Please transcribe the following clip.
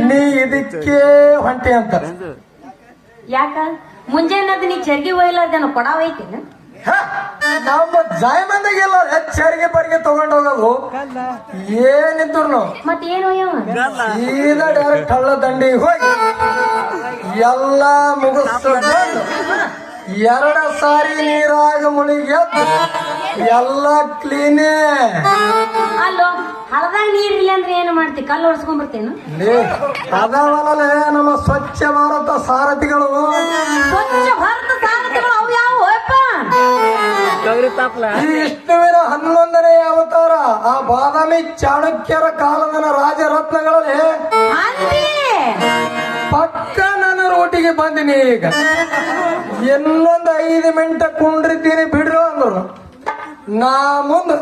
ನೀ ಇದಕ್ಕೆ ಹೊಂಟಿ ಅಂತ. ಯಾಕ ಮುಂಜಾನೆ ನೀ ಚರ್ಗಿ ಒಯ್ಲಾರ್ದೇನು ಕೊಡಾವ ಐತೇನು? ನಮ್ಮ ಜಾಯಮಂದಿಗೆ ಎಲ್ಲ ಚರಿಗೆ ಪರಿಗೆ ತಗೊಂಡ್ ಹೋಗೋದು ಏನಿದ್ರು ಮತ್ ಏನು ಸೀದಾ ಡೈರೆಕ್ಟ್ ಹಳ್ಳ ದಂಡಿಗೆ ಹೋಗಿ ಎಲ್ಲ ಮುಗಿಸ್ಕೊಂಡು 2 ಸಾರಿ ನೀರಾಗ ಮುಳುಗಿ ಎಲ್ಲ ಕ್ಲೀನೇ. ಅಲ್ಲೋ ಹಳದಾಗ ನೀರಿಲ್ಲ ಅಂದ್ರೆ ಏನು ಮಾಡ್ತಿ? ಕಲ್ಲು ಹೊಡ್ಸ್ಕೊಂಡ್ ಬರ್ತೇನು? ಅದಾವಲ್ಲೇ ನಮ್ಮ ಸ್ವಚ್ಛ ಭಾರತ ಸಾರಥಿಗಳು. ಸ್ವಚ್ಛ ಭಾರತ ಸಾರಥಿಗಳು ಅವು ಯಾವ ವಿಷ್ಣುವಿನ 11ನೇ ಅವತಾರ ಆ ಬಾದಾಮಿ ಚಾಣಕ್ಯರ ಕಾಲದ ರಾಜರತ್ನಗಳಲ್ಲಿ ಪಕ್ಕ ನನ್ನ ರೋಟಿಗೆ ಬಂದಿನಿ. ಈಗ ಇನ್ನೊಂದು 5 ಮಿನಿಟ್ ಕುಂಡ್ರಿತೀನಿ ಬಿಡ್ರು ಅಂದ್ರು. ನಾ ಮುಂದ್